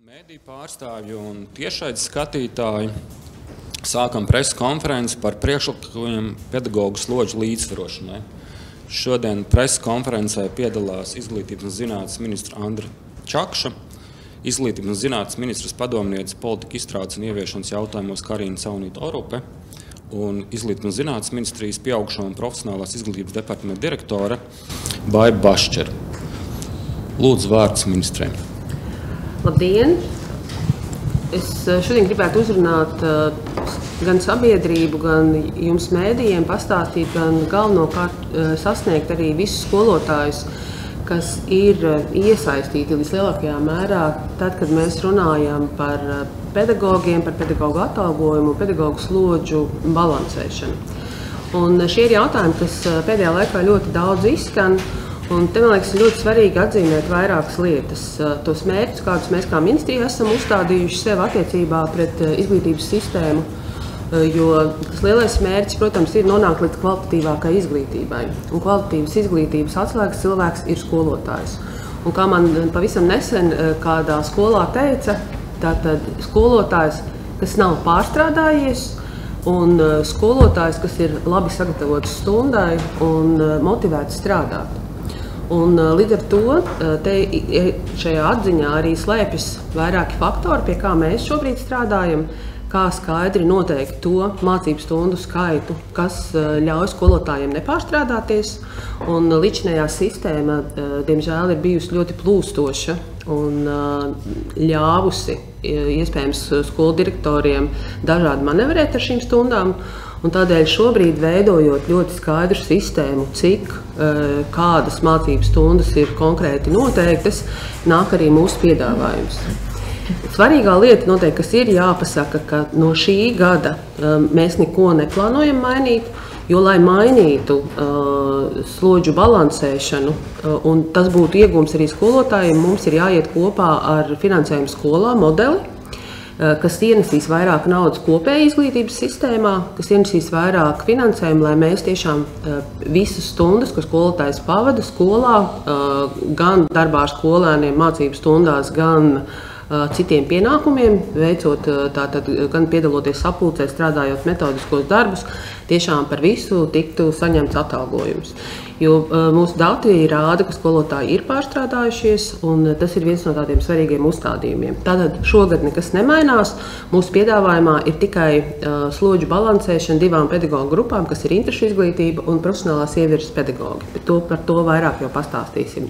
Mēdīju pārstāvju un tiešraides skatītāji sākam preses konferenci par priekšlikumiem pedagoģu slodžu līdzsvarošanai. Šodien preses konferencē piedalās Izglītības un zinātnes ministra Andra Čakša, Izglītības un zinātnes ministras padomniece politika izstrādes un ieviešanas jautājumos Karina Caunīta-Orupe un Izglītības un zinātnes ministrijas pieaugšo un profesionālās izglītības departamenta direktore Baiba Bašķere. Lūdzu, vārds ministrei. Labdien! Es šodien gribētu uzrunāt gan sabiedrību, gan jums mēdījiem pastāstīt, gan galvenokārt sasniegt arī visus skolotājus, kas ir iesaistīti vislielākajā mērā tad, kad mēs runājam par pedagogiem, par pedagoģu atalgojumu, pedagoģu slodžu balansēšanu. Un šie ir jautājumi, kas pēdējā laikā ļoti daudz izskan. Un te, man liekas, ir ļoti svarīgi atzīmēt vairākas lietas. Tos mērķus, kādus mēs kā ministrija esam uzstādījuši sev attiecībā pret izglītības sistēmu, jo tas lielais mērķis, protams, ir nonākt līdz kvalitatīvākai izglītībai. Un kvalitatīvas izglītības atslēgas cilvēks ir skolotājs. Un kā man pavisam nesen kādā skolā teica, tātad skolotājs, kas nav pārstrādājies, un skolotājs, kas ir labi sagatavots stundai un motivēts strādāt. Un līdz ar to šajā atziņā arī slēpjas vairāki faktori, pie kā mēs šobrīd strādājam, kā skaidri noteikt to mācību stundu skaitu, kas ļauj skolotājiem nepārstrādāties. Un līdzinējā sistēma, diemžēl, ir bijusi ļoti plūstoša un ļāvusi iespējams skolu direktoriem dažādi manevrēt ar šīm stundām. Un tādēļ šobrīd, veidojot ļoti skaidru sistēmu, cik kādas mācību stundas ir konkrēti noteiktas, nāk arī mūsu piedāvājums. Svarīgā lieta, noteikti, kas ir jāpasaka, ka no šī gada mēs neko neplānojam mainīt, jo, lai mainītu slodžu balansēšanu, un tas būtu iegūms arī skolotājiem, mums ir jāiet kopā ar finansējumu skolā modeli, kas ienesīs vairāk naudas kopēja izglītības sistēmā, kas ienesīs vairāk finansējumu, lai mēs tiešām visas stundas, ko skolotājs pavada skolā, gan darbā ar skolēniem, mācību stundās, gan citiem pienākumiem, veicot tātad gan piedaloties sapulcē, strādājot metodiskos darbus, tiešām par visu tiktu saņemts atalgojums. Jo mūsu dati rāda, ka skolotāji ir pārstrādājušies, un tas ir viens no tādiem svarīgiem uzstādījumiem. Tātad šogad nekas nemainās. Mūsu piedāvājumā ir tikai slodžu balansēšana divām pedagoģu grupām, kas ir interešu izglītība un profesionālās ievirzes pedagoģi. Bet par to vairāk jau pastāstīsim.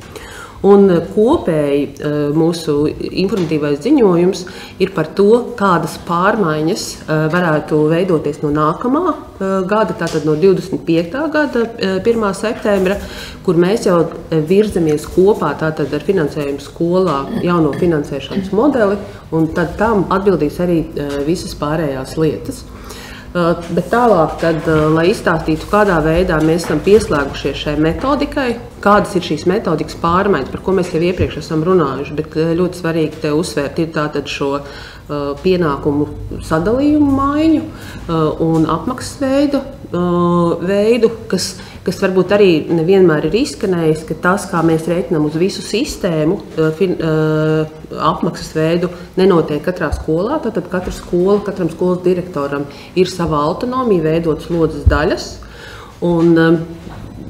Un kopēji mūsu informatīvais ziņojums ir par to, kādas pārmaiņas varētu veidoties no nākamā gada, tātad no 25. gada 1. septembra, kur mēs jau virzamies kopā tātad ar finansējumu skolā jauno finansēšanas modeli, un tad tam atbildīs arī visas pārējās lietas. Bet tālāk, tad, lai izstāstītu, kādā veidā mēs esam pieslēgušies šai metodikai, kādas ir šīs metodikas pārmaiņas, par ko mēs jau iepriekš esam runājuši, bet ļoti svarīgi te uzsvērt ir tātad šo pienākumu sadalījumu maiņu un apmaksas veidu, kas varbūt arī nevienmēr ir izskanējis, ka tas, kā mēs rēķinām uz visu sistēmu, apmaksas veidu nenotiek katrā skolā. Tātad katra skola, katram skolas direktoram ir sava autonomija veidot slodzes daļas. Un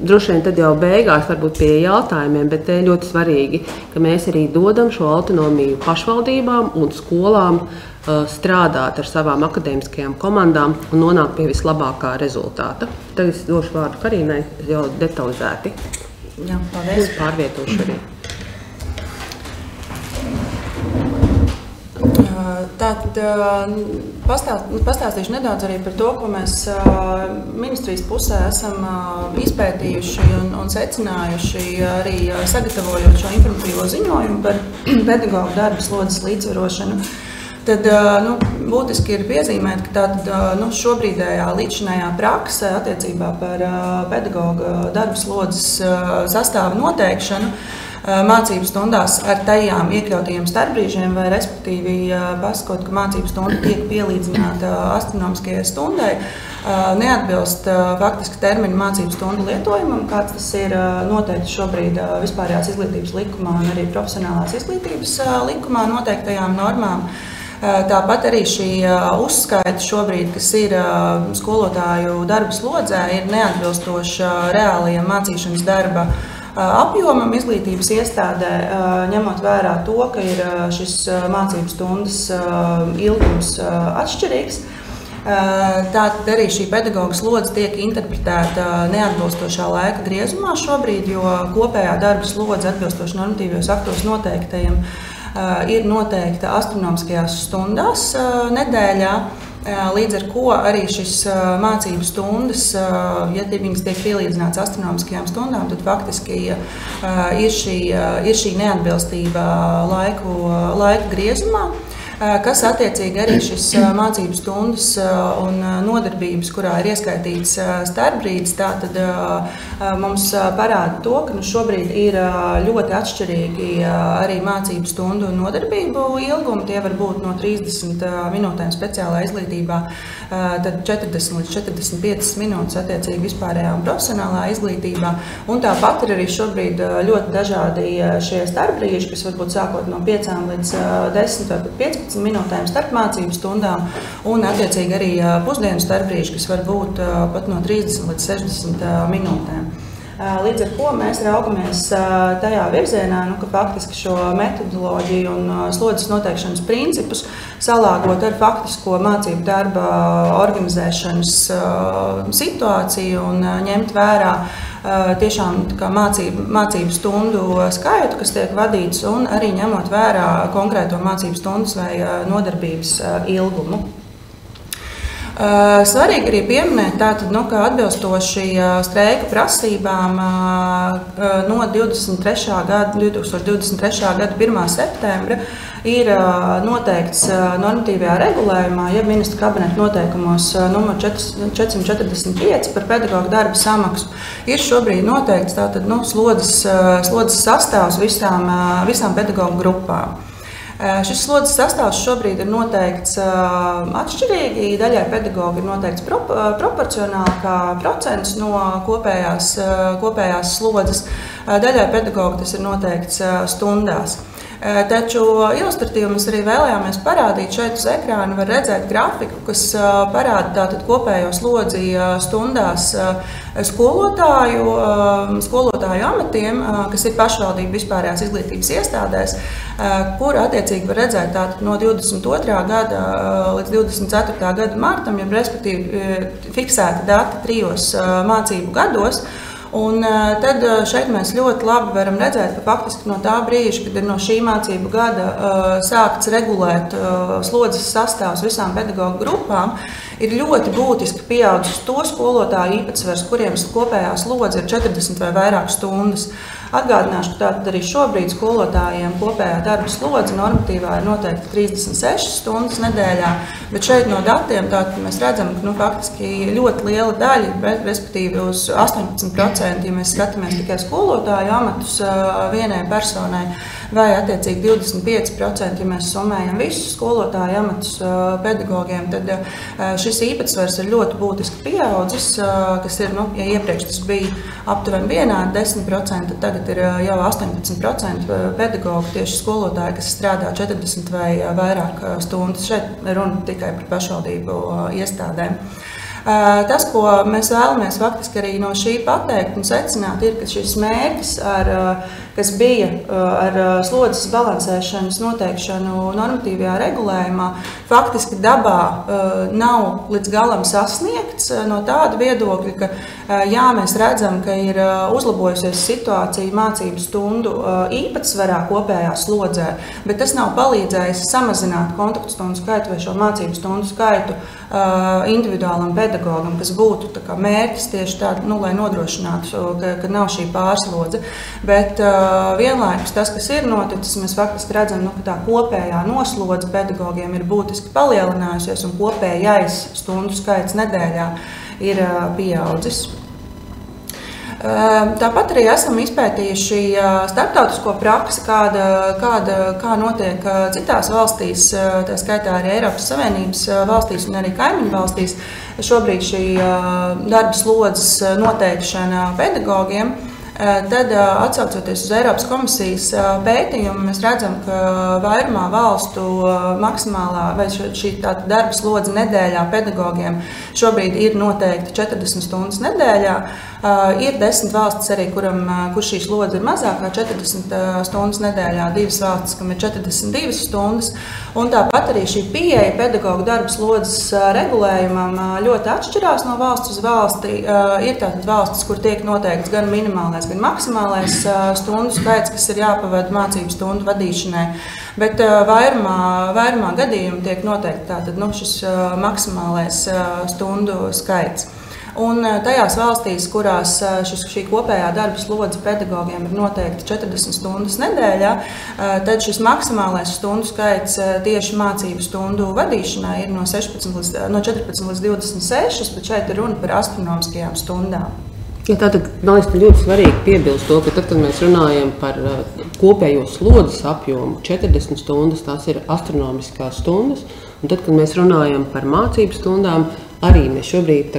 droši vien tad jau beigās varbūt pie jautājumiem, bet te ļoti svarīgi, ka mēs arī dodam šo autonomiju pašvaldībām un skolām strādāt ar savām akadēmiskajām komandām un nonākt pie vislabākā rezultāta. Tagad es došu vārdu Karinai jau detalizēti. Jā, paldies. Pārvietošu arī. Tātad pastāstīšu nedaudz arī par to, ko mēs ministrijas pusē esam izpētījuši un secinājuši, arī sagatavojot šo informatīvo ziņojumu par pedagoģu darba slodzes līdzsvarošanu. Tad būtiski ir piezīmēt, ka šobrīdējā līdzinājā prakse attiecībā par pedagoģu darba slodzes sastāvu noteikšanu mācību stundās ar tajām iekļautajiem starpbrīžiem, vai respektīvi pasakot, ka mācību stunda tiek pielīdzināta astronomiskajai stundai, neatbilst faktiski terminu mācību stundu lietojumam, kāds tas ir noteikti šobrīd vispārējās izglītības likumā un arī profesionālās izglītības likumā noteiktajām normām. Tāpat arī šī uzskaita šobrīd, kas ir skolotāju darba slodzē, ir neatbilstoša reālajiem mācīšanas darba apjomam izglītības iestādē, ņemot vērā to, ka ir šis mācību stundas ilgums atšķirīgs. Tātad arī šī pedagoga slodze tiek interpretēta neatbilstošā laika griezumā šobrīd, jo kopējā darba slodze atbilstoši normatīvajos aktos noteiktajiem ir noteikta astronomiskajās stundās nedēļā, līdz ar ko arī šis mācību stundas, ja viņas tiek pielīdzināts astronomiskajām stundām, tad faktiski ir šī neatbilstība laika griezumā, kas attiecīgi arī šis mācību stundas un nodarbības, kurā ir ieskaitīts starpbrīdis, tātad mums parāda to, ka šobrīd ir ļoti atšķirīgi arī mācību stundu un nodarbību ilgumi. Tie var būt no 30 minūtēm speciālā izglītībā, tad 40 līdz 45 minūtes attiecīgi vispārējā un profesionālā izglītībā. Un tāpat ir arī šobrīd ļoti dažādi šie starpbrīži, kas var būt sākot no 5 līdz 10 vai pat 15 minūtēm starp mācību stundām, un attiecīgi arī pusdienu starpbrīži, kas var būt pat no 30 līdz 60 minūtēm. Līdz ar to mēs raugamies tajā virzienā, ka faktiski šo metodoloģiju un slodzes noteikšanas principus salāgot ar faktisko mācību darba organizēšanas situāciju un ņemt vērā tiešām mācību stundu skaitu, kas tiek vadīts, un arī ņemot vērā konkrēto mācību stundas vai nodarbības ilgumu. Svarīgi arī pieminēt, tātad, ka atbilstoši streika prasībām no 2023. gada 1. septembra ir noteikts normatīvajā regulējumā, ja ministra kabineta noteikumos numur 445 par pedagoģu darba samaksu, ir šobrīd noteikts tātad, slodzes sastāvs visām pedagoģu grupām. Šis slodzes sastāvs šobrīd ir noteikts atšķirīgi. Daļai pedagoģi ir noteikts proporcionāli kā procents no kopējās slodzes. Daļai pedagoģi tas ir noteikts stundās. Taču ilustratīvi mēs arī vēlējāmies parādīt šeit uz ekrāna, var redzēt grafiku, kas parāda tātad kopējo slodzi stundās skolotāju amatiem, kas ir pašvaldību vispārējās izglītības iestādēs, kur attiecīgi var redzēt tātad no 22. gada līdz 24. gada martam, ja respektīvi fiksēti dati 3 mācību gados. Un tad šeit mēs ļoti labi varam redzēt, ka faktiski no tā brīža, kad ir no šī mācību gada sākts regulēt slodzes sastāvs visām pedagoģu grupām, ir ļoti būtiski pieaudzis to skolotāju īpatsvars, kuriem kopējā slodze ir 40 vai vairāk stundas. Atgādināšu, ka tātad arī šobrīd skolotājiem kopējā darba slodze normatīvā ir noteikti 36 stundas nedēļā, bet šeit no datiem tātad mēs redzam, ka faktiski ļoti liela daļa, respektīvi uz 18%, ja mēs skatāmies tikai skolotāju amatus vienai personai, vai attiecīgi 25%, ja mēs summējam visus skolotāju amatus pedagogiem, tad šis īpatsvars ir ļoti būtiski pieaudzis, kas ir, ja iepriekš tas bija aptuveni vienādi 10%, tad tagad ir jau 18% pedagogu tieši skolotāji, kas strādā 40 vai vairāk stundas. Šeit runa tikai par pašvaldību iestādēm. Tas, ko mēs vēlamies faktiski arī no šī pateikt un secināt, ir, ka šis mērķis, kas bija ar slodzes balansēšanas noteikšanu normatīvajā regulējumā, faktiski dabā nav līdz galam sasniegts no tāda viedokļa, ka jā, mēs redzam, ka ir uzlabojusies situācija mācību stundu īpatsvarā kopējā slodzē, bet tas nav palīdzējis samazināt kontaktstundu skaitu vai šo mācību stundu skaitu individuālam pedagogam, kas būtu mērķis tieši tādu, lai nodrošinātu, ka nav šī pārslodze. Bet vienlaikus tas, kas ir noticis, mēs faktiski redzam, ka tā kopējā noslodze pedagogiem ir būtiski palielinājusies un kopējais stundu skaits nedēļā ir pieaudzis. Tāpat arī esam izpētījuši starptautisko praksi, kā notiek citās valstīs, tā skaitā arī Eiropas Savienības valstīs un arī kaimiņu valstīs. Šobrīd šī darba slodzes noteikšana pedagogiem. Tad, atsaucoties uz Eiropas komisijas pētījumu, mēs redzam, ka vairumā valstu maksimālā vai šī darba slodze nedēļā pedagogiem šobrīd ir noteikti 40 stundas nedēļā. Ir 10 valstis arī, kur šī slodze ir mazākā 40 stundas nedēļā, 2 valstis, kam ir 42 stundas. Un tāpat arī šī pieeja pedagogu darba slodzes regulējumam ļoti atšķirās no valsts uz valsti. Ir tātad valstis, kur tiek noteikts gan minimālais, gan maksimālais stundu skaits, kas ir jāpavada mācību stundu vadīšanai. Bet vairumā gadījumu tiek noteikti tātad, šis maksimālais stundu skaits. Un tajās valstīs, kurās šī kopējā darba slodze pedagogiem ir noteikti 40 stundas nedēļā, tad šis maksimālais stundu skaits tieši mācību stundu vadīšanai ir no 14 līdz 26, bet šeit ir runa par astronomiskajām stundām. Ja, tātad, man liekas, ļoti svarīgi piebilst to, ka tad, kad mēs runājam par kopējo slodzes apjomu, 40 stundas, tās ir astronomiskās stundas, un tad, kad mēs runājam par mācību stundām, arī mēs šobrīd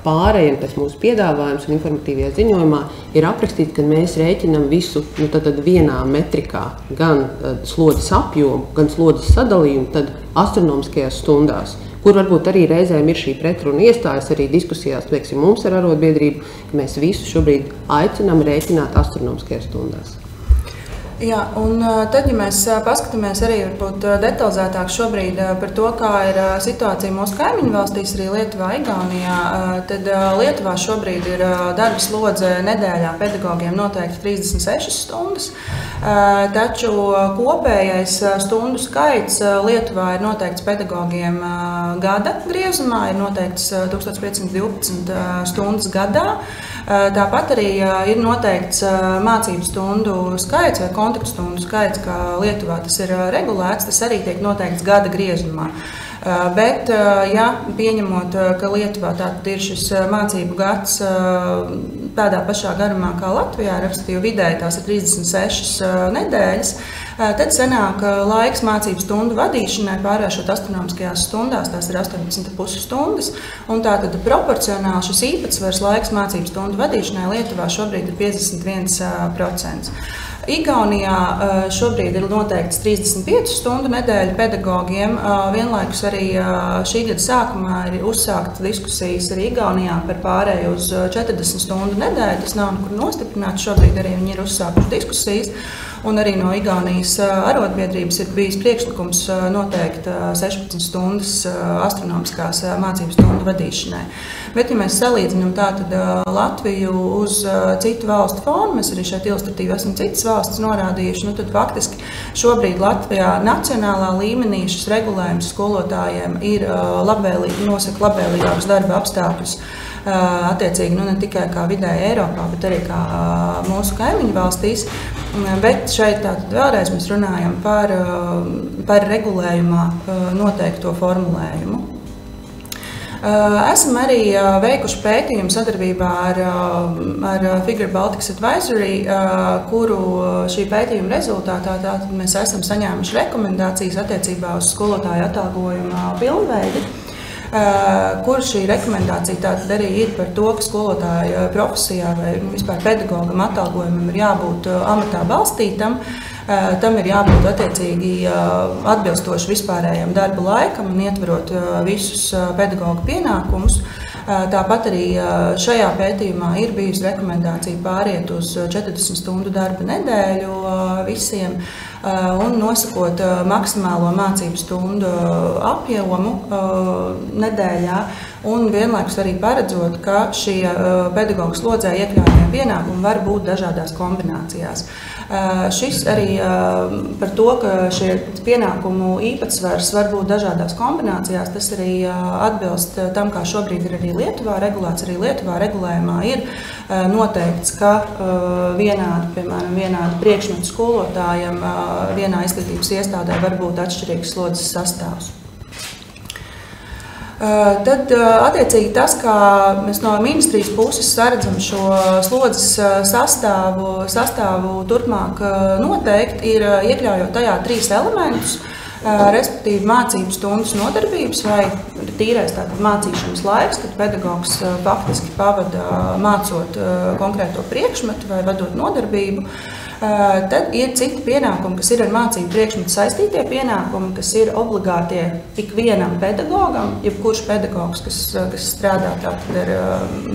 pārējam, tas mūsu piedāvājums un informatīvajā ziņojumā ir aprakstīts, ka mēs rēķinam visu tad vienā metrikā, gan slodzes apjomu, gan slodzes sadalījumu, tad astronomiskajās stundās, kur varbūt arī reizēm ir šī pretruna iestājas arī diskusijās, teiksim, mums ar arotbiedrību, ka mēs visu šobrīd aicinām rēķināt astronomiskajās stundās. Jā, un tad, ja mēs paskatāmies arī varbūt detalizētāk šobrīd par to, kā ir situācija mūsu kaimiņu valstīs, arī Lietuvā, Igaunijā, tad Lietuvā šobrīd ir darba slodze nedēļā pedagogiem noteikti 36 stundas, taču kopējais stundu skaits Lietuvā ir noteikts pedagogiem gada griezumā, ir noteikts 1512 stundas gadā. Tāpat arī ir noteikts mācību stundu skaits vai kontaktu stundu skaits, kā Lietuvā tas ir regulēts, tas arī tiek noteikts gada griezumā. Bet, ja pieņemot, ka Lietuvā tātad ir šis mācību gads tādā pašā garumā kā Latvijā, respektīvi vidēji tās ir 36 nedēļas, tad sanāk laiks mācību stundu vadīšanai pārvēršot astronomiskajās stundās, tās ir 18,5 stundas, un tātad proporcionāli šis īpatsvars laiks mācību stundu vadīšanai Lietuvā šobrīd ir 51%. Igaunijā šobrīd ir noteikts 35 stundu nedēļa pedagogiem. Vienlaikus arī šī gada sākumā ir uzsāktas diskusijas arī Igaunijā par pārēju uz 40 stundu nedēļu. Tas nav nekur nostiprināts, šobrīd arī viņi ir uzsākuši diskusijas. Un arī no Igaunijas arotbiedrības ir bijis priekšlikums noteikt 16 stundas astronomiskās mācību stundu vadīšanai. Bet, ja mēs salīdzinām tātad Latviju uz citu valstu fonu, mēs arī šeit ilustratīvi esam citas valstis norādījuši, tad faktiski šobrīd Latvijā nacionālā līmenī šis regulējums skolotājiem ir nosaka labvēlīgākus darba apstākļus. Attiecīgi ne tikai kā vidēji Eiropā, bet arī kā mūsu kaimiņu valstīs. Bet šeit tātad vēlreiz mēs runājam par regulējumā noteikto formulējumu. Esam arī veikuši pētījumu sadarbībā ar Figure Baltics Advisory, kuru šī pētījuma rezultātā tātad mēs esam saņēmuši rekomendācijas attiecībā uz skolotāju atalgojuma pilnveidi. Kur šī rekomendācija tātad arī ir par to, ka skolotāja profesijā vai vispār pedagogam atalgojumam ir jābūt amatā balstītam, tam ir jābūt attiecīgi atbilstoši vispārējiem darba laikam un ietverot visus pedagoga pienākumus. Tāpat arī šajā pētījumā ir bijusi rekomendācija pāriet uz 40 stundu darba nedēļu visiem un nosakot maksimālo mācību stundu apjomu nedēļā un vienlaikus arī paredzot, ka šie pedagogu slodzē iekļaujamie pienākumi var būt dažādās kombinācijās. Šis arī par to, ka šie pienākumu īpatsvars var būt dažādās kombinācijās, tas arī atbilst tam, kā šobrīd ir arī Lietuvā regulēts. Arī Lietuvā regulējumā ir noteikts, ka vienādi priekšmetu skolotājiem vienā izglītības iestādē var būt atšķirīgs slodzes sastāvs. Tad, attiecīgi, tas, kā mēs no ministrijas puses saredzam šo slodzes sastāvu turpmāk noteikti, ir iekļaujot tajā 3 elementus, respektīvi mācību stundas nodarbības vai tīrais mācīšanas laiks, kad pedagogs faktiski pavada mācot konkrēto priekšmetu vai vadot nodarbību. Tad ir citi pienākumi, kas ir ar mācību priekšmetu saistītie pienākumi, kas ir obligātie ikvienam pedagogam, jebkurš pedagogs, kas strādā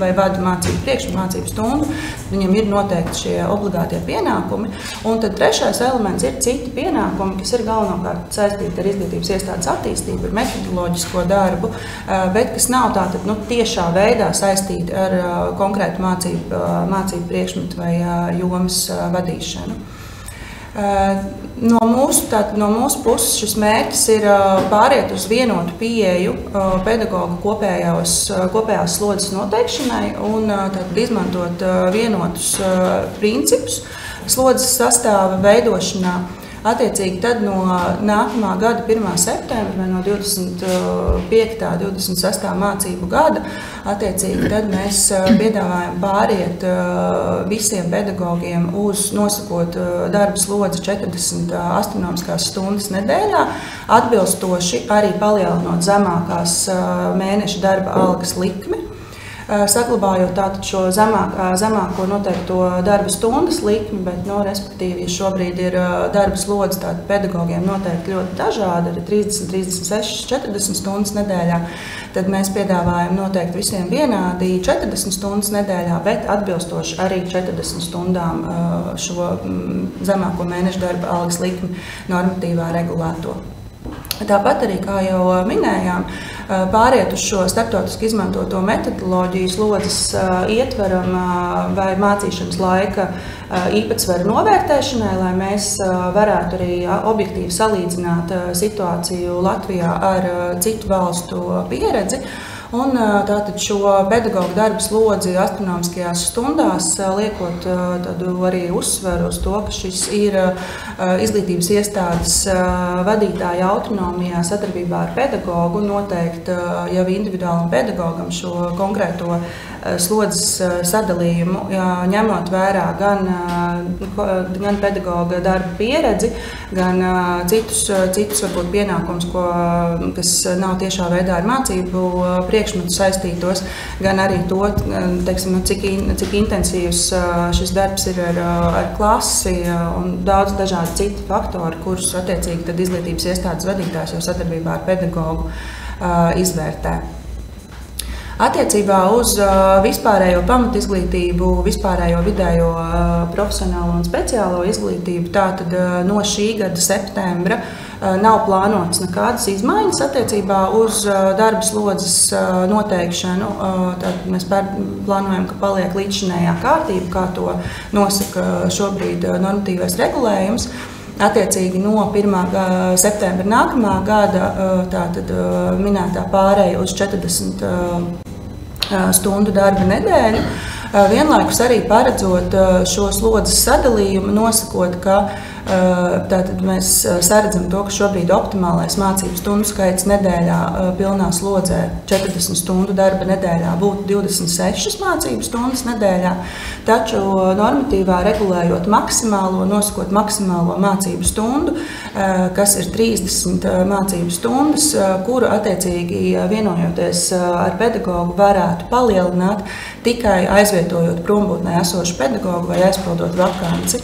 vai vada mācību priekšmetu, mācību stundu, viņam ir noteikti šie obligātie pienākumi. Un tad trešais elements ir citi pienākumi, kas ir galvenokārt saistīti ar izglītības iestādes attīstību, ar metodoloģisko darbu, bet kas nav tātad tiešā veidā saistīti ar konkrētu mācību priekšmetu vai jomas vadīšanu. No mūsu puses šis mērķis ir pāriet uz vienotu pieeju pedagogu kopējās slodzes noteikšanai un izmantot vienotus principus slodzes sastāva veidošanā. Attiecīgi tad no nākamā gada 1. septembra vai no 25. 26. mācību gada, attiecīgi tad mēs piedāvājam pāriet visiem pedagogiem uz nosakot darba slodzi 40 astronomiskās stundas nedēļā, atbilstoši arī palielinot zemākās mēneša darba algas likmi. Saglabājot tātad šo zemāko noteikto darba stundas likmi, bet, respektīvi, ja šobrīd ir darba slodze pedagogiem noteikti ļoti dažāda, arī 30, 36, 40 stundas nedēļā, tad mēs piedāvājam noteikti visiem vienādi 40 stundas nedēļā, bet atbilstoši arī 40 stundām šo zemāko mēneša darba algas likmi normatīvā regulēto. Tāpat arī, kā jau minējām, pāriet uz šo starptautiski izmantoto metodoloģiju slodzes ietveram vai mācīšanas laika īpatsvaru novērtēšanai, lai mēs varētu arī objektīvi salīdzināt situāciju Latvijā ar citu valstu pieredzi. Un tātad šo pedagoģu darba slodzi astronomiskajās stundās liekot arī uzsveru uz to, ka šis ir izglītības iestādes vadītāja autonomijā sadarbībā ar pedagogu noteikt jau individuālam pedagogam šo konkrēto slodzes sadalījumu, ņemot vērā gan pedagoga darba pieredzi, gan citus varbūt pienākumus, kas nav tiešā veidā ar mācību priekšmetu saistītos, gan arī to, teiksim, cik intensīvs šis darbs ir ar klasi un daudz dažādi citi faktori, kurus attiecīgi tad izglītības iestādes vadītājs jau sadarbībā ar pedagogu izvērtē. Attiecībā uz vispārējo pamatizglītību, vispārējo vidējo profesionālo un speciālo izglītību, tātad no šī gada septembra nav plānotas nekādas izmaiņas attiecībā uz darba slodzes noteikšanu. Tātad mēs plānojam, ka paliek līdzšinējā kārtība, kā to nosaka šobrīd normatīvais regulējums. Attiecīgi no 1. septembra nākamā gada tātad minētā pārēja uz 40 stundu darba nedēļu, vienlaikus arī paredzot šo slodzes sadalījumu, nosakot, ka tātad mēs saredzam to, ka šobrīd optimālais mācību stundu skaits nedēļā pilnā slodzē 40 stundu darba nedēļā būtu 26 mācību stundas nedēļā, taču normatīvā regulējot maksimālo, nosakot maksimālo mācību stundu, kas ir 30 mācību stundas, kuru attiecīgi vienojoties ar pedagogu varētu palielināt tikai aizvietojot prombūtnē esošu pedagogu vai aizpildot vakanci.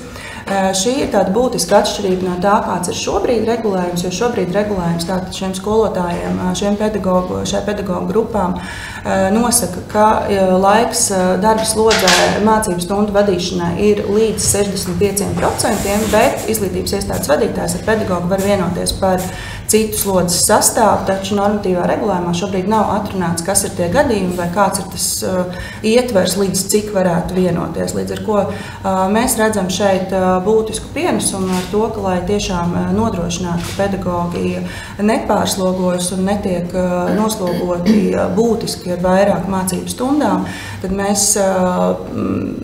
Šī ir tāda būtiska atšķirība no tā, kāds ir šobrīd regulējums, jo šobrīd regulējums tātad šiem skolotājiem, šai pedagogu grupām nosaka, ka laiks darba slodzē mācību stundu vadīšanai ir līdz 65%, bet izglītības iestādes vadītājs ar pedagogu var vienoties par citu slodzes sastāvu, taču normatīvā regulējumā šobrīd nav atrunāts, kas ir tie gadījumi vai kāds ir tas ietvers, līdz cik varētu vienoties. Līdz ar ko mēs redzam šeit būtisku pienesumu ar to, ka, lai tiešām nodrošinātu, ka pedagogi nepārslogojas un netiek noslogoti būtiski ar vairāk mācību stundām, tad mēs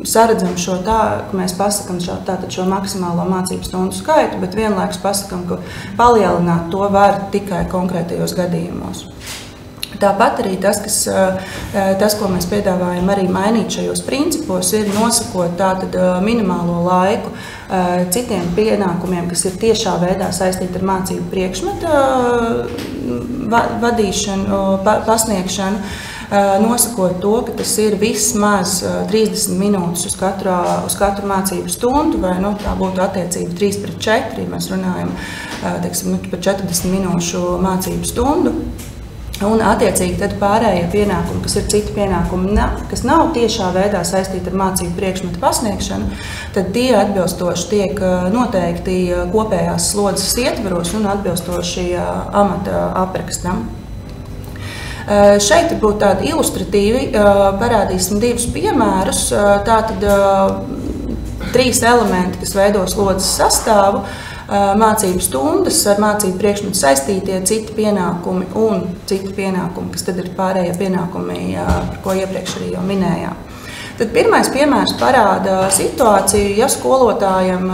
saredzam šo tā, ka mēs pasakam šo maksimālo mācību stundu skaitu, bet vienlaikus pasakam, ka palielināt to var tikai konkrētajos gadījumos. Tāpat arī tas, ko mēs piedāvājam arī mainīt šajos principos, ir nosakot tātad minimālo laiku citiem pienākumiem, kas ir tiešā veidā saistīti ar mācību priekšmeta vadīšanu, pasniegšanu, nosakot to, ka tas ir vismaz 30 minūtes uz katru mācību stundu, vai tā būtu attiecība 3:4, ja mēs runājam par 40 minūšu mācību stundu. Un, attiecīgi, tad pārējie pienākumi, kas ir citi pienākumi, kas nav tiešā veidā saistīti ar mācību priekšmetu pasniegšanu, tad tie atbilstoši tiek noteikti kopējās slodzes ietvaros un atbilstoši amata aprakstam. Šeit būtu tādi ilustratīvi, parādīsim divus piemērus. Tātad 3 elementi, kas veido slodzes sastāvu. Mācību stundas, ar mācību priekšmetu saistītie citi pienākumi un citi pienākumi, kas tad ir pārējie pienākumi, par ko iepriekš arī jau minējām. Tad pirmais piemērs parāda situāciju, ja skolotājam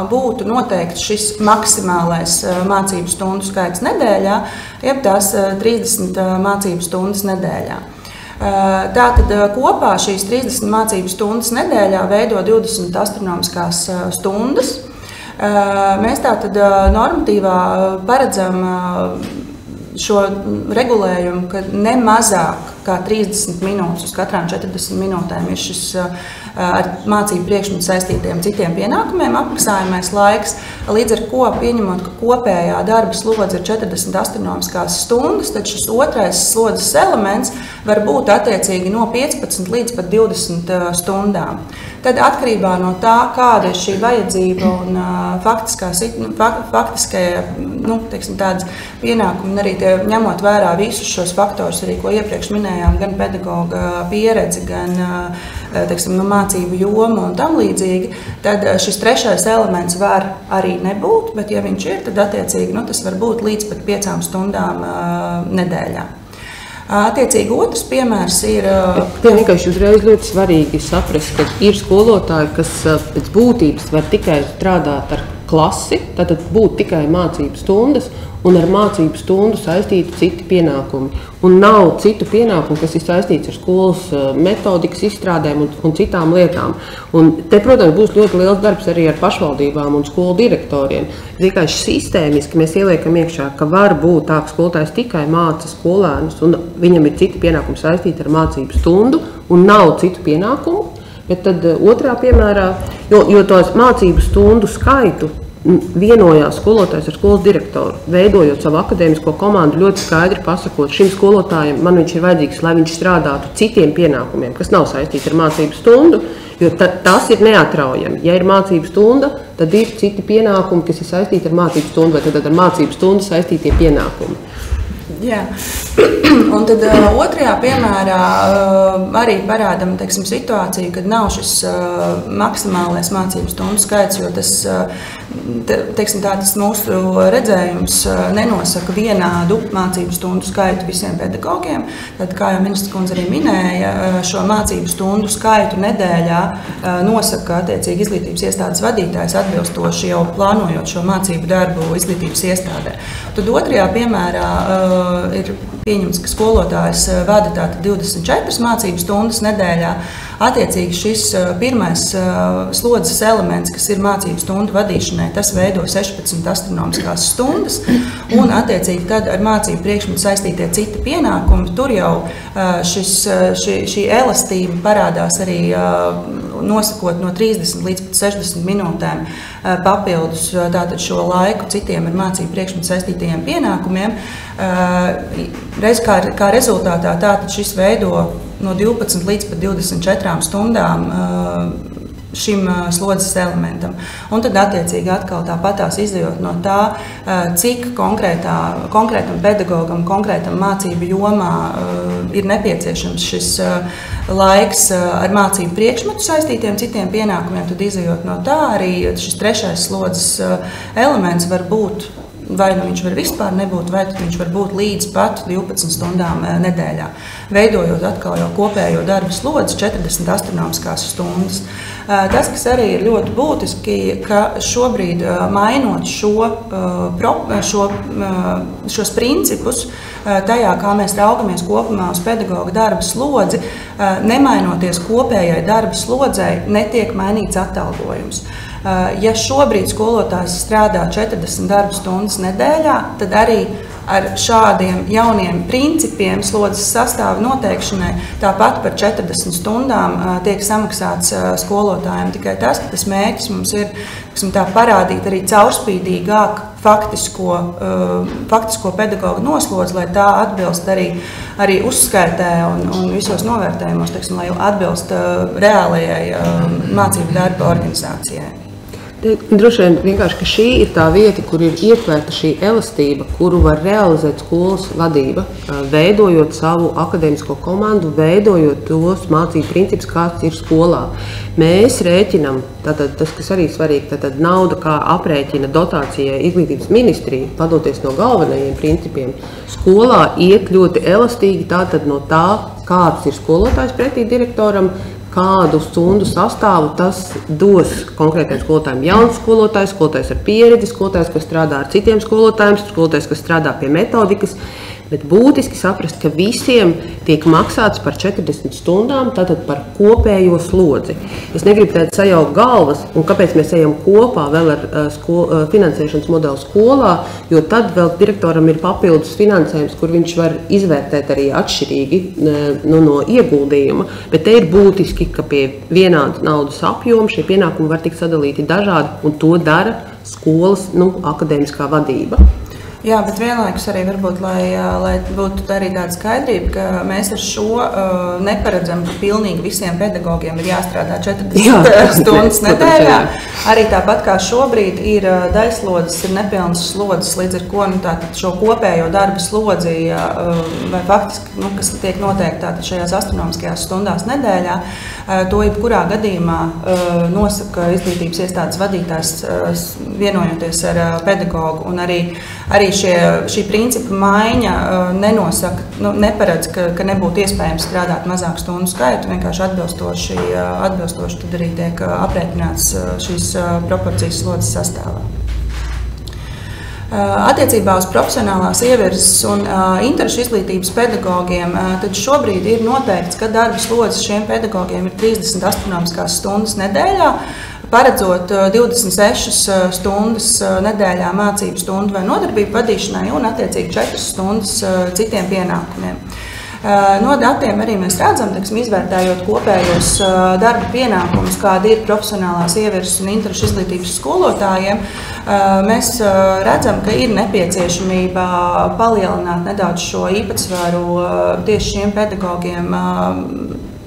būtu noteikts šis maksimālais mācību stundu skaits nedēļā, jeb tās 30 mācību stundas nedēļā. Tātad kopā šīs 30 mācību stundas nedēļā veido 20 astronomiskās stundas. Mēs tātad normatīvā paredzam šo regulējumu, ka ne mazāk kā 30 minūtes uz katrām 40 minūtēm ir šis ar mācību priekšmetu saistītiem citiem pienākumiem apmaksājamais laiks, līdz ar ko pieņemot, ka kopējā darba slodze ir 40 astronomiskās stundas, tad šis otrais slodzes elements var būt attiecīgi no 15 līdz pat 20 stundām. Tad atkarībā no tā, kāda ir šī vajadzība un faktiskie tādas pienākumi, arī ņemot vērā visus šos faktorus, arī ko iepriekš minējām, gan pedagoga pieredzi, gan mācību jomu un tam līdzīgi, tad šis trešais elements var arī nebūt, bet ja viņš ir, tad attiecīgi tas var būt līdz pat 5 stundām nedēļā. Attiecīgi otrs piemērs ir... Vienkārši uzreiz ļoti svarīgi saprast, ka ir skolotāji, kas pēc būtības var tikai strādāt ar klasi, tātad būt tikai mācību stundas un ar mācību stundu saistīti citi pienākumi. Un nav citu pienākumu, kas ir saistīts ar skolas metodikas izstrādēm un citām lietām. Un te, protams, būs ļoti liels darbs arī ar pašvaldībām un skolu direktoriem. Vienkārši sistēmiski mēs ieliekam iekšā, ka var būt tā, ka skolotājs tikai māca skolēnus un viņam ir citi pienākumi saistīti ar mācību stundu un nav citu pienākumu. Bet tad otrā piemērā, jo tos mācību stundu skaitu vienojās skolotājs ar skolas direktoru, veidojot savu akadēmisko komandu, ļoti skaidri pasakot, šim skolotājam man viņš ir vajadzīgs, lai viņš strādātu citiem pienākumiem, kas nav saistīti ar mācību stundu, jo tas ir neatraujami. Ja ir mācību stunda, tad ir citi pienākumi, kas ir saistīti ar mācību stundu, vai tad ar mācību stundu saistītie pienākumi. Jā. Un tad otrajā piemērā arī parādam situāciju, kad nav šis maksimālais mācību stundu skaits, jo tas mūsu redzējums nenosaka vienādu mācību stundu skaitu visiem pedagogiem. Tad, kā jau ministrs kundze arī minēja, šo mācību stundu skaitu nedēļā nosaka attiecīgi izglītības iestādes vadītājs atbilstoši jau plānojot šo mācību darbu izglītības iestādē. Tad otrajā piemērā ir pieņemts, ka skolotājs vada tātad 24 mācību stundas nedēļā. Attiecīgi šis pirmais slodzes elements, kas ir mācību stundu vadīšanai, tas veido 16 astronomiskās stundas. Un attiecīgi tad ar mācību priekšmetu saistītie citi pienākumi, tur jau šī elastība parādās arī nosakot no 30 līdz 60 minūtēm papildus tātad šo laiku citiem ar mācību priekšmetu saistītajiem pienākumiem. Kā rezultātā tātad šis veido no 12 līdz pat 24 stundām šim slodzes elementam. Un tad attiecīgi atkal tāpatās izejot no tā, cik konkrētam pedagogam, konkrētam mācību jomā ir nepieciešams šis laiks ar mācību priekšmetu saistītiem citiem pienākumiem, tad izejot no tā arī šis trešais slodzes elements var būt vai nu viņš var vispār nebūt, vai viņš var būt līdz pat 12 stundām nedēļā, veidojot atkal jau kopējo darba slodzi 40 astronomiskās stundas. Tas, kas arī ir ļoti būtiski, ka šobrīd mainot šos principus, tajā, kā mēs raugamies kopumā uz pedagoga darba slodzi, nemainoties kopējai darba slodzei, netiek mainīts atalgojums. Ja šobrīd skolotājs strādā 40 darba stundas nedēļā, tad arī ar šādiem jauniem principiem slodzes sastāva noteikšanai tāpat par 40 stundām tiek samaksāts skolotājiem. Tikai tas, ka tas mērķis mums ir parādīt arī caurspīdīgāk faktisko pedagoga noslodzi, lai tā atbilst arī uzskaitē un visos novērtējumos, lai atbilst reālajai mācību darba organizācijai. Droši vien vienkārši, ka šī ir tā vieta, kur ir ietverta šī elastība, kuru var realizēt skolas vadība, veidojot savu akadēmisko komandu, veidojot tos mācību principus, kāds ir skolā. Mēs rēķinam, tātad tas, kas arī svarīgi, tātad nauda, kā aprēķina dotācijai izglītības ministrija, padoties no galvenajiem principiem, skolā iet ļoti elastīgi, tātad no tā, kāds ir skolotājs pretī direktoram, kādu stundu sastāvu tas dos konkrētiem skolotājiem. Jauns skolotājs, skolotājs ar pieredzi, skolotājs, kas strādā ar citiem skolotājiem, skolotājs, kas strādā pie metodikas. Bet būtiski saprast, ka visiem tiek maksāts par 40 stundām, tātad par kopējo slodzi. Es negribu teikt sajaukt galvas, un kāpēc mēs ejam kopā vēl ar finansēšanas modeli skolā, jo tad vēl direktoram ir papildus finansējums, kur viņš var izvērtēt arī atšķirīgi no ieguldījuma. Bet te ir būtiski, ka pie vienāda naudas apjoma šie pienākumi var tikt sadalīti dažādi, un to dara skolas akadēmiskā vadība. Jā, bet vienlaikus arī varbūt, lai būtu arī tāda skaidrība, ka mēs ar šo neparedzam, ka pilnīgi visiem pedagogiem ir jāstrādā 40 stundas nedēļā. Arī tāpat kā šobrīd ir daļslodzes, ir nepilnas slodzes, līdz ar ko tātad šo kopējo darba slodzi, vai faktiski, kas tiek noteikti tātad šajās astronomiskajās stundās nedēļā, to jebkurā gadījumā nosaka izglītības iestādes vadītājs vienojoties ar pedagogu, un arī šī principa maiņa neparedz, ka nebūtu iespējams strādāt mazāku stundu skaitu, vienkārši atbilstoši tad arī tiek aprēķināts šīs proporcijas slodzes sastāvā. Attiecībā uz profesionālās ievirzes un interešu izglītības pedagogiem, tad šobrīd ir noteikts, ka darba slodzes šiem pedagogiem ir 30 astronomiskās stundas nedēļā, paredzot 26 stundas nedēļā mācību stundu vai nodarbību vadīšanai un attiecīgi 4 stundas citiem pienākumiem. No datiem arī mēs redzam, izvērtējot kopējos darba pienākumus, kādi ir profesionālās ievirzes un interešu izglītības skolotājiem, mēs redzam, ka ir nepieciešamība palielināt nedaudz šo īpatsvaru tieši šiem pedagogiem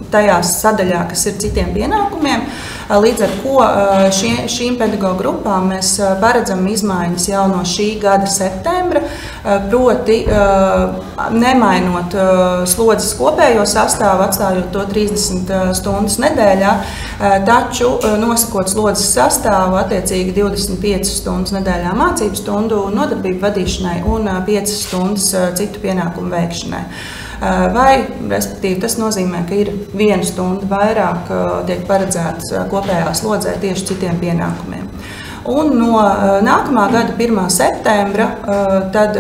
tajā sadaļā, kas ir citiem pienākumiem, līdz ar ko šīm pedagoģu grupām mēs paredzam izmaiņas jau no šī gada septembra, proti nemainot slodzes kopējo sastāvu, atstājot to 30 stundas nedēļā, taču nosakot slodzes sastāvu attiecīgi 25 stundas nedēļā mācību stundu nodarbību vadīšanai un 5 stundas citu pienākumu veikšanai. Vai, respektīvi, tas nozīmē, ka ir 1 stunda vairāk tiek paredzēts kopējā slodzē tieši citiem pienākumiem. Un no nākamā gada 1. septembra tad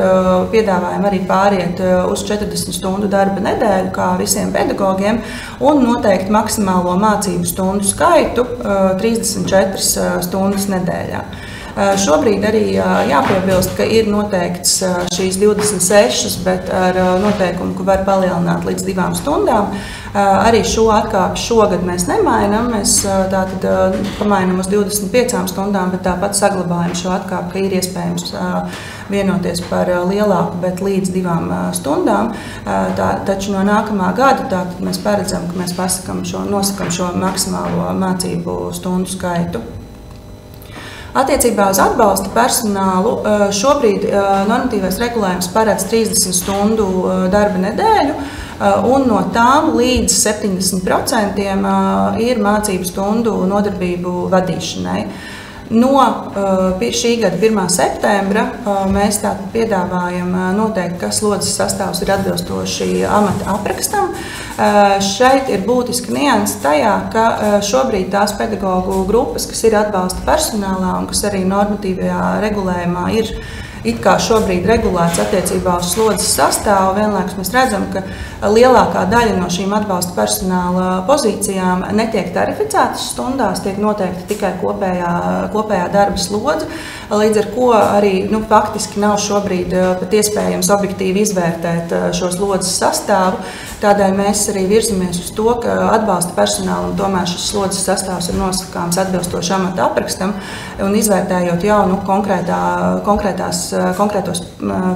piedāvājam arī pāriet uz 40 stundu darba nedēļu, kā visiem pedagogiem, un noteikti maksimālo mācību stundu skaitu 34 stundas nedēļā. Šobrīd arī jāpiebilst, ka ir noteikts šīs 26, bet ar noteikumu, ka var palielināt līdz 2 stundām. Arī šo atkāpi šogad mēs nemainām, mēs tātad pamainām uz 25 stundām, bet tāpat saglabājam šo atkāpi, ka ir iespējams vienoties par lielāku, bet līdz 2 stundām. Taču no nākamā gada tātad mēs paredzam, ka mēs nosakam šo maksimālo mācību stundu skaitu. Attiecībā uz atbalsta personālu šobrīd normatīvais regulējums paredz 30 stundu darba nedēļu, un no tām līdz 70% ir mācību stundu nodarbību vadīšanai. No šī gada 1. septembra mēs tātad piedāvājam noteikti, ka slodzes sastāvs ir atbilstoši amata aprakstam. Šeit ir būtiski nianses tajā, ka šobrīd tās pedagoģu grupas, kas ir atbalsta personālā un kas arī normatīvajā regulējumā ir it kā šobrīd regulēts attiecībā uz slodzes sastāvu, vienlaikus mēs redzam, ka lielākā daļa no šīm atbalsta personāla pozīcijām netiek tarificētas stundās, tiek noteikti tikai kopējā darba slodze, līdz ar ko arī faktiski nav šobrīd pat iespējams objektīvi izvērtēt šo slodzes sastāvu. Tādēļ mēs arī virzamies uz to, ka atbalsta personālam tomēr šis slodzes sastāvs ir nosakāms atbilstoši amata aprakstam un izvērtējot jau konkrētos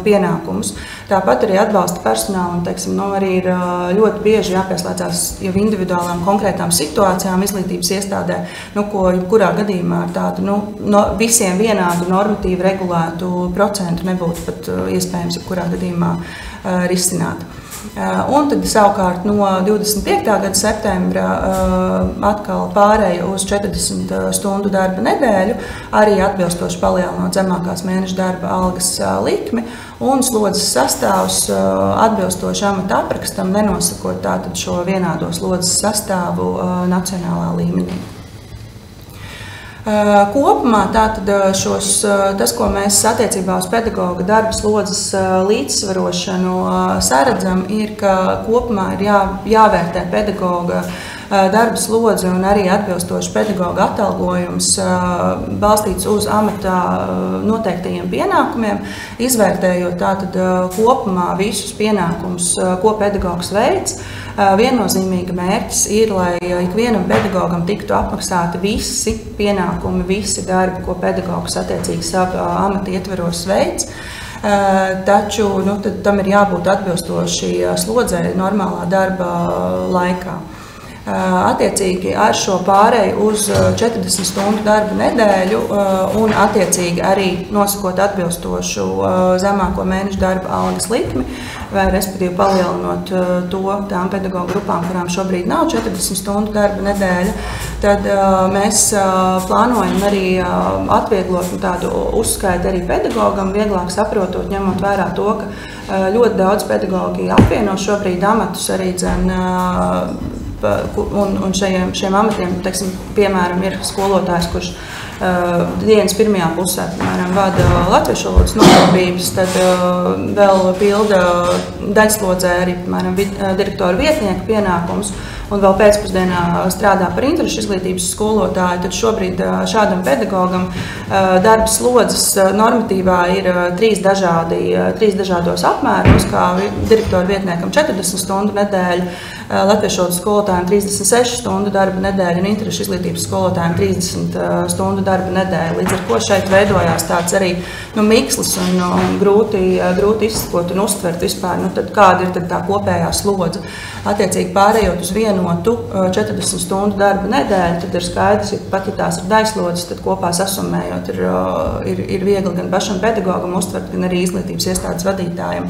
pienākumus. Tāpat arī atbalsta personālam, arī ir ļoti bieži jāpieslēdzās jau individuālām konkrētām situācijām izglītības iestādē, ko jebkurā gadījumā ar tādu visiem vienādu normatīvu regulētu procentu nebūtu pat iespējams jebkurā gadījumā risināt. Un tad savukārt no 25. gada septembra atkal pārēja uz 40 stundu darba nedēļu, arī atbilstoši palielinot zemākās mēneša darba algas likmi, un slodzes sastāvs atbilstoši amata aprakstam, nenosakot tātad šo vienādo slodzes sastāvu nacionālā līmenī. Kopumā tas, ko mēs attiecībā uz pedagoga darba slodzes līdzsvarošanu saredzam, ir, ka kopumā ir jāvērtē pedagoga darba slodze un arī atbilstoši pedagoga atalgojums balstīts uz amatā noteiktajiem pienākumiem, izvērtējot tātad kopumā visus pienākumus, ko pedagogs veids. Viennozīmīga mērķis ir, lai ikvienam pedagogam tiktu apmaksāti visi pienākumi, visi darbi, ko pedagogs attiecīgi savā amata ietveros veids. Taču tam ir jābūt atbilstoši slodzei normālā darba laikā. Attiecīgi ar šo pārēju uz 40 stundu darba nedēļu un attiecīgi arī nosakot atbilstošu zemāko mēnešu darba algas likmi, vai respektīvi palielinot to tām pedagoģu grupām, kurām šobrīd nav 40 stundu darba nedēļa, tad mēs plānojam arī atvieglot tādu uzskaitu arī pedagogam, vieglāk saprotot, ņemot vērā to, ka ļoti daudz pedagoģi apvieno šobrīd amatus arī un šiem amatiem, piemēram, ir skolotājs, kurš dienas pirmajā pusē, piemēram, vada latviešu valodas nodarbības, tad vēl pilda daļslodzē arī, piemēram, direktora vietnieku pienākumus, un vēl pēcpusdienā strādā par interešu izglītības skolotāju, tad šobrīd šādam pedagogam darba slodzes normatīvā ir trīs dažādos apmēros, kā direktora vietniekam 40 stundu nedēļu, latviešu valodas skolotājiem 36 stundu darba nedēļu un interešu izglītības skolotājiem 30 stundu darba nedēļu. Līdz ar ko šeit veidojās tāds arī mikslis un grūti izskot un uztvert vispār, tad kāda ir tad tā kopējā slodze. Attiecīgi pārējot uz vienotu 40 stundu darba nedēļu, tad ir skaidrs, ja pat ja tās ir daļslodzes, tad kopā sasummējot ir viegli gan pašam pedagogam uztvert, gan arī izglītības iestādes vadītājiem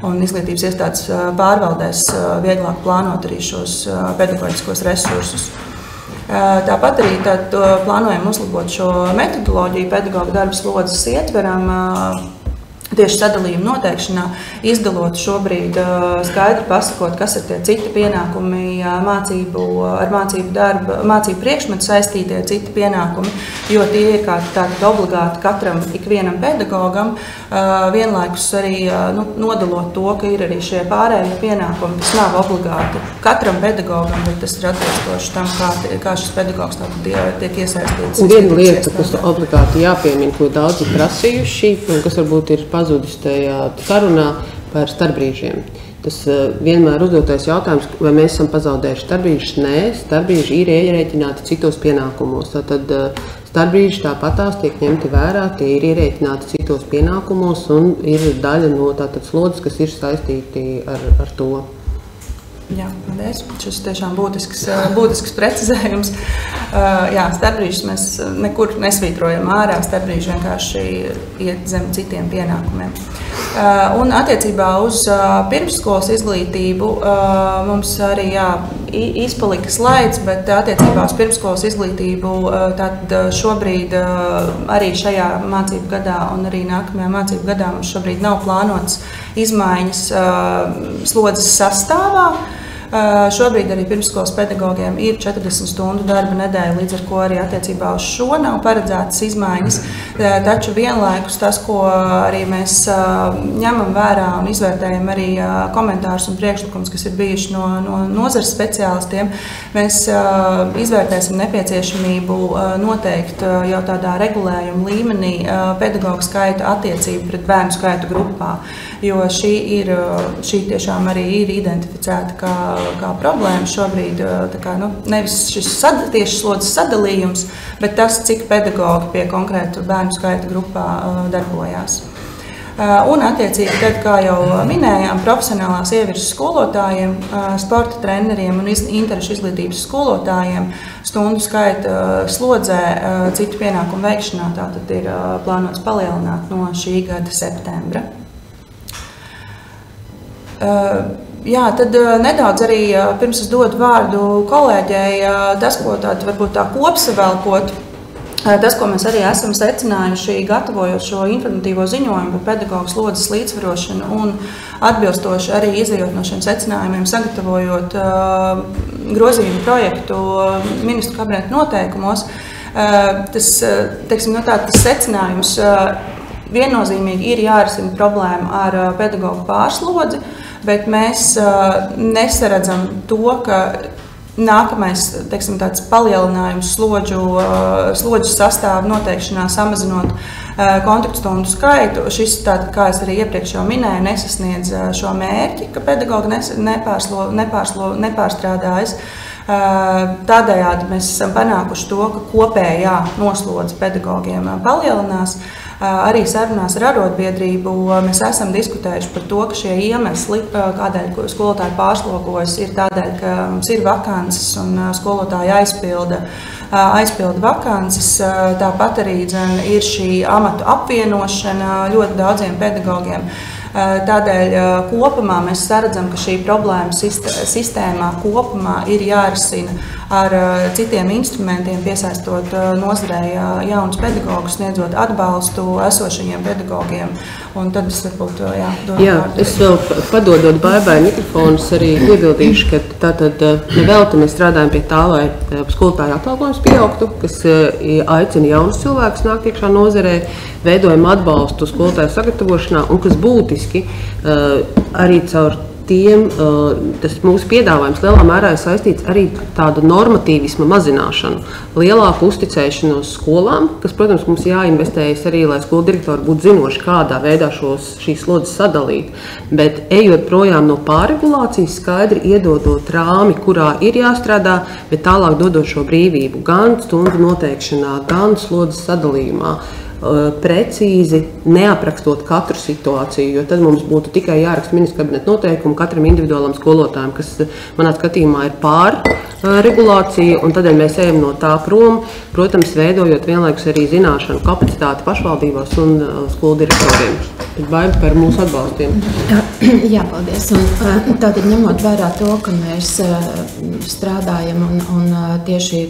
un izglītības iestādes pārvaldēs vieglāk plānot arī šos pedagoģiskos resursus. Tāpat arī plānojam uzlabot šo metodoloģiju pedagoģa darba slodzes ietveram, tieši sadalījuma noteikšanā, izdalot šobrīd skaidri pasakot, kas ir tie citi pienākumi, mācību priekšmetu saistītie citi pienākumi, jo tie ir tādi obligāti katram ikvienam pedagogam, vienlaikus arī nodalot to, ka ir arī šie pārējie pienākumi, kas nav obligāti katram pedagogam, bet tas ir atbilstoši tam, kā šis pedagogs tiek iesaistīts. Un viena lieta, kas obligāti jāpiemina, ko daudzi prasījuši, un kas varbūt ir pazudis tajā sarunā par starpbrīžiem. Tas vienmēr uzdotais jautājums, vai mēs esam pazaudējuši starpbrīžus? Nē, starpbrīži ir ierēķināti citos pienākumos. Tātad starpbrīži tāpatās tiek ņemti vērā, tie ir ierēķināti citos pienākumos un ir daļa no tātad slodzes, kas ir saistīti ar to. Jā, paldies. Šis tiešām būtisks precizējums. Jā, starpbrīžus mēs nekur nesvītrojam ārā, starpbrīži vienkārši iet zem citiem pienākumiem. Un attiecībā uz pirmsskolas izglītību mums arī izpalika slaids, bet attiecībā uz pirmskolas izglītību tad šobrīd arī šajā mācību gadā un arī nākamajā mācību gadā mums šobrīd nav plānotas izmaiņas slodzes sastāvā. Šobrīd arī pirmskolas pedagogiem ir 40 stundu darba nedēļa, līdz ar ko arī attiecībā uz šo nav paredzētas izmaiņas. Taču vienlaikus tas, ko arī mēs ņemam vērā un izvērtējam arī komentārus un priekšlikumus, kas ir bijuši no nozares speciālistiem, mēs izvērtēsim nepieciešamību noteikt jau tādā regulējuma līmenī pedagogu skaita attiecību pret bērnu skaitu grupā, jo šī tiešām arī ir identificēta kā problēma šobrīd, nevis šis tieši slodzes sadalījums, bet tas, cik pedagogi pie konkrētu bērnu skaita grupā darbojās. Un attiecīgi, tad, kā jau minējām, profesionālās ievirses skolotājiem, sporta treneriem un interešu izglītības skolotājiem stundu skaita slodzē citu pienākumu veikšanā tātad ir plānots palielināt no šī gada septembra. Jā, tad nedaudz arī pirms es dodu vārdu kolēģei, tas, ko varbūt tā kopsavēlkot, tas, ko mēs arī esam secinājuši, gatavojot šo informatīvo ziņojumu par pedagogu slodzes līdzsvarošanu un atbilstoši arī izejot no šiem secinājumiem, sagatavojot grozījumu projektu ministru kabineta noteikumos, tas secinājums viennozīmīgi ir jārisina problēma ar pedagogu pārslodzi, bet mēs nesaredzam to, ka nākamais tāds palielinājums slodžu sastāvu noteikšanā, samazinot kontaktstundu skaitu, šis, kā es arī iepriekš jau minēju, nesasniedz šo mērķi, ka pedagogi nepārstrādājas. Tādējādi mēs esam panākuši to, ka kopējā noslodze pedagogiem palielinās. Arī sarunās ar arotbiedrību mēs esam diskutējuši par to, ka šie iemesli, kādēļ skolotāji pārslogojas, ir tādēļ, ka mums ir vakances un skolotāji aizpilda vakances. Tāpat arī ir šī amatu apvienošana ļoti daudziem pedagogiem. Tādēļ kopumā mēs saredzam, ka šī problēma sistēmā kopumā ir jārisina ar citiem instrumentiem, piesaistot nozarei jaunus pedagogus, sniedzot atbalstu esošajiem pedagogiem. Un tad es varbūt dodu vārdu. Es vēl padodot Baibai mikrofonus arī iebildīšu, ka tātad nevelti mēs strādājam pie tā, lai skolotāju atalgojums pieaugtu, kas aicina jaunus cilvēkus nākt iekšā nozarē, veidojam atbalstu skolotāju sagatavošanā un kas būtiski arī caur tiem, tas mūsu piedāvājums lielā mērā ir saistīts arī tādu normatīvisma mazināšanu, lielāku uzticēšanos skolām, kas, protams, mums jāinvestējas arī, lai skolu direktori būtu zinoši, kādā veidā šīs slodzes sadalīt. Bet ejot projām no pārregulācijas, skaidri iedodot rāmi, kurā ir jāstrādā, bet tālāk dodot šo brīvību gan stundu noteikšanā, gan slodzes sadalījumā. Precīzi neaprakstot katru situāciju, jo tad mums būtu tikai jāraksta ministra kabineta noteikumu katram individuālam skolotājam, kas manā skatījumā ir pārregulācija, un tādēļ mēs ejam no tā prom, protams, veidojot vienlaikus arī zināšanu kapacitāti pašvaldībās un skolu direktoriem. Baiba par mūsu atbalstiem. Jā, paldies. Un tātad ņemot vērā to, ka mēs strādājam un tieši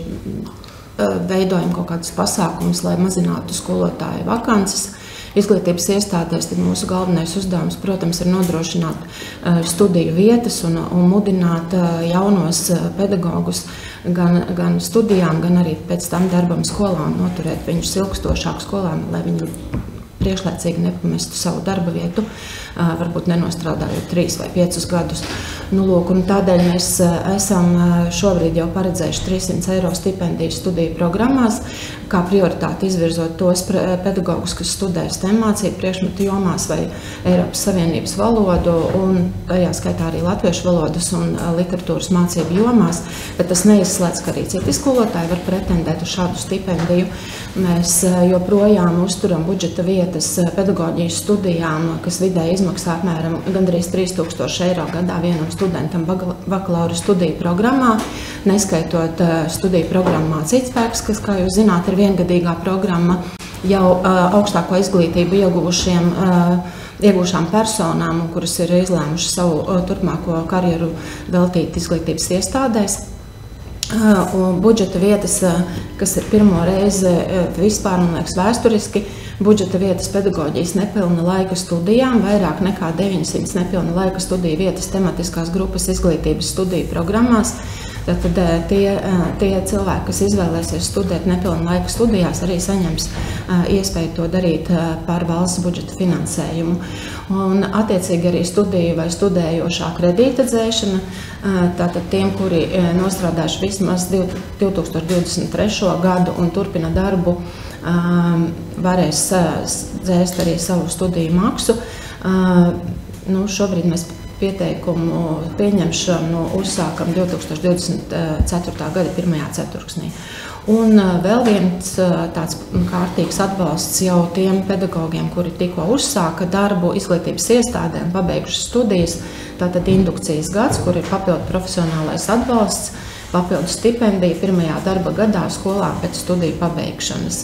veidojam kaut kādus pasākumus, lai mazinātu skolotāju vakances izglītības iestādēs, tad mūsu galvenais uzdevums, protams, ir nodrošināt studiju vietas un mudināt jaunos pedagogus gan studijām, gan arī pēc tam darbam skolām, noturēt viņus ilgstošāk skolām, lai viņi priekšlaicīgi nepamestu savu darba vietu, varbūt nenostrādājot 3 vai 5 gadus. Tādēļ mēs esam šobrīd jau paredzējuši 300 eiro stipendiju studiju programmās, kā prioritāti izvirzot tos pedagogus, kas studē STEM mācību priekšmetu jomās vai Eiropas Savienības valodu, un tajā skaitā arī latviešu valodas un literatūras mācību jomās, bet tas neizslēdz, ka arī citi skolotāji var pretendēt uz šādu stipendiju. Mēs joprojām uzturam budžeta vietas pedagoģijas studijām, kas vidēji izmaksā apmēram gandrīz 3000 eiro gadā vienam studentam bakalaura studiju programmā, neskaitot studiju programmu Mācītspēks, kas, kā jūs zināt, ir viengadīgā programma jau augstāko izglītību ieguvušiem iegūšām personām, kuras ir izlēmuši savu turpmāko karjeru veltīt izglītības iestādēs. Un budžeta vietas, kas ir pirmo reizi vispār, man liekas, vēsturiski, budžeta vietas pedagoģijas nepilna laika studijām, vairāk nekā 900 nepilna laika studiju vietas tematiskās grupas izglītības studiju programmās. Tad tie cilvēki, kas izvēlēsies studēt nepilna laika studijās, arī saņems iespēju to darīt par valsts budžeta finansējumu. Un attiecīgi arī studiju vai studējošā kredīta dzēšana, tātad tiem, kuri nostrādājuši vismaz 2023. gadu un turpina darbu, varēs dzēst arī savu studiju maksu. Šobrīd mēs pieteikumu pieņemšanu uzsākam 2024. gada 1. ceturksnī. Un vēl viens tāds kārtīgs atbalsts jau tiem pedagogiem, kuri tikko uzsāka darbu izglītības iestādēm, pabeiguši studijas, tātad indukcijas gads, kur ir papildu profesionālais atbalsts, papildu stipendija pirmajā darba gadā skolām pēc studiju pabeigšanas.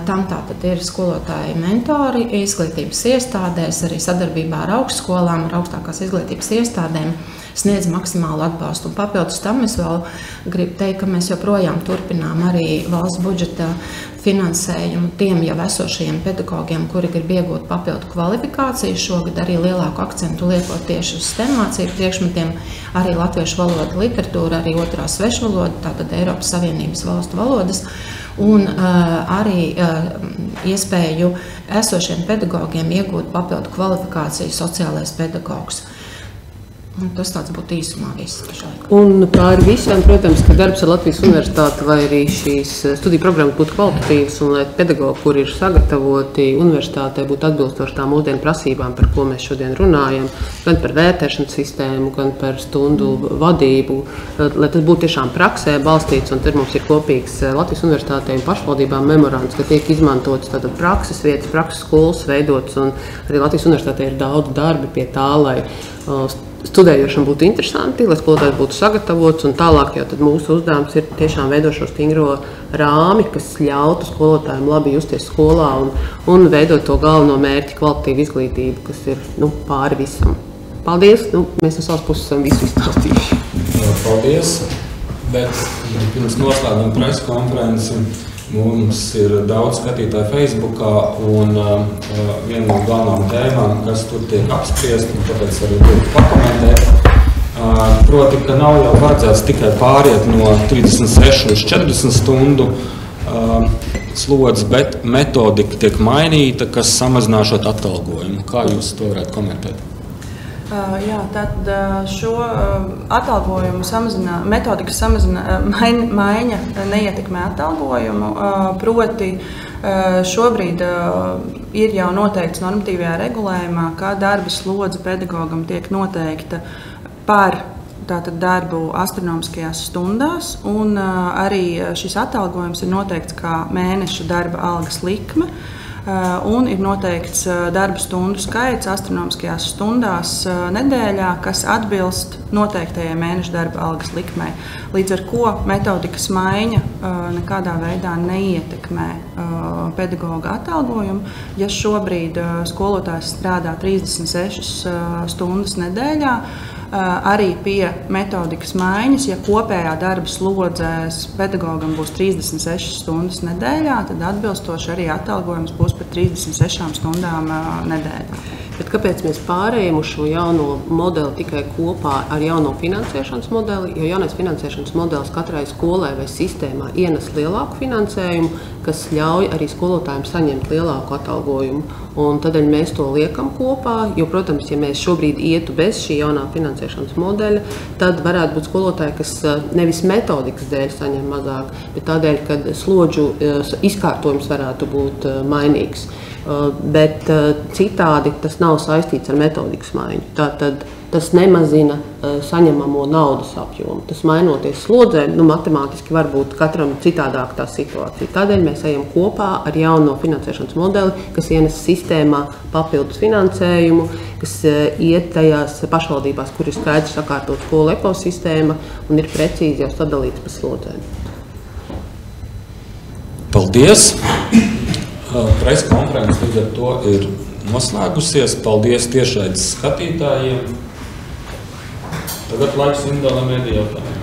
Tam tātad ir skolotāji mentori izglītības iestādēs, arī sadarbībā ar augstskolām, ar augstākās izglītības iestādēm sniedz maksimālu atbalstu. Un papildus tam es vēl gribu teikt, ka mēs joprojām turpinām arī valsts budžeta finansējumu tiem jau esošajiem pedagogiem, kuri grib iegūt papildu kvalifikāciju. Šogad arī lielāku akcentu liekot tieši uz STEM mācību priekšmetiem, arī latviešu valoda, literatūra, arī otrā svešvaloda, tātad Eiropas Savienības valstu valodas, un arī iespēju esošiem pedagogiem iegūt papildu kvalifikāciju sociālais pedagogs. Un tas tāds būtu īsumā viss pašlaik. Un pāri visam, protams, ka darbs ar Latvijas universitāti vai arī šīs studiju programmas būtu kvalitatīvas un lai pedagogi, kuri ir sagatavoti universitātē, būtu atbilstoši tām mūsdienu prasībām, par ko mēs šodien runājam, gan par vērtēšanas sistēmu, gan par stundu vadību, lai tas būtu tiešām praksē balstīts, un tad mums ir kopīgs Latvijas universitātei un pašvaldībām memorands, ka tiek izmantotas tātad prakses vietas, prakses skolas veidotas, un arī Latvijas universitātei ir daudz darbi pie tā, lai studējošam būtu interesanti, lai skolotājs būtu sagatavots, un tālāk jau tad mūsu uzdevums ir tiešām veidot šo stingro rāmi, kas ļautu skolotājiem labi justies skolā un veidot to galveno mērķi kvalitatīvu izglītību, kas ir pāri visam. Paldies! Mēs no savas puses esam visu izstāstījuši. Paldies! Bet pirms noslēdzam preses konferenci. Mums ir daudz skatītāju Facebookā, un viena no galvenām tēmām, kas tur tiek apspriest, un tāpēc arī gribu pakomentēt, proti, ka nav jau paredzēts tikai pāriet no 36 uz 40 stundu slodzes, bet metodika tiek mainīta, kas samazināšot atalgojumu. Kā jūs to varētu komentēt? Jā, tad šo atalgojumu metodikas maiņa neietekmē atalgojumu, proti šobrīd ir jau noteikts normatīvajā regulējumā, ka darba slodze pedagogam tiek noteikta par tātad darbu astronomiskajās stundās, un arī šis atalgojums ir noteikts kā mēneša darba algas likme. Un ir noteikts darba stundu skaits astronomiskajās stundās nedēļā, kas atbilst noteiktajai mēneša darba algas likmei. Līdz ar ko metodikas maiņa nekādā veidā neietekmē pedagoga atalgojumu. Ja šobrīd skolotājs strādā 36 stundas nedēļā, arī pie metodikas maiņas, ja kopējā darba slodzēs pedagogam būs 36 stundas nedēļā, tad atbilstoši arī atalgojums būs par 36 stundām nedēļā. Bet kāpēc mēs pārējām uz šo jauno modeli tikai kopā ar jauno finansēšanas modeli? Jo jaunais finansēšanas modelis katrai skolai vai sistēmā ienes lielāku finansējumu, kas ļauj arī skolotājiem saņemt lielāku atalgojumu. Un tādēļ mēs to liekam kopā, jo, protams, ja mēs šobrīd ietu bez šī jaunā finansēšanas modeļa, tad varētu būt skolotāji, kas nevis metodikas dēļ saņem mazāk, bet tādēļ, ka slodžu izkārtojums varētu būt mainīgs. Bet citādi tas nav saistīts ar metodikas maiņu. Tātad tas nemazina saņemamo naudas apjomu. Tas mainoties slodzē, matemātiski var būt katram citādāk tā situācija. Tādēļ mēs ejam kopā ar jauno finansēšanas modeli, kas ienes sistēmā papildus finansējumu, kas iet tajās pašvaldībās, kur ir skaidrs sakārtot skolu ekosistēma un ir precīzi jau sadalīts pa slodzēm. Paldies! Preses konferences līdz ar to ir noslēgusies. Paldies tiešraides skatītājiem. Tagad laiks individuālajiem mediju jautājumiem.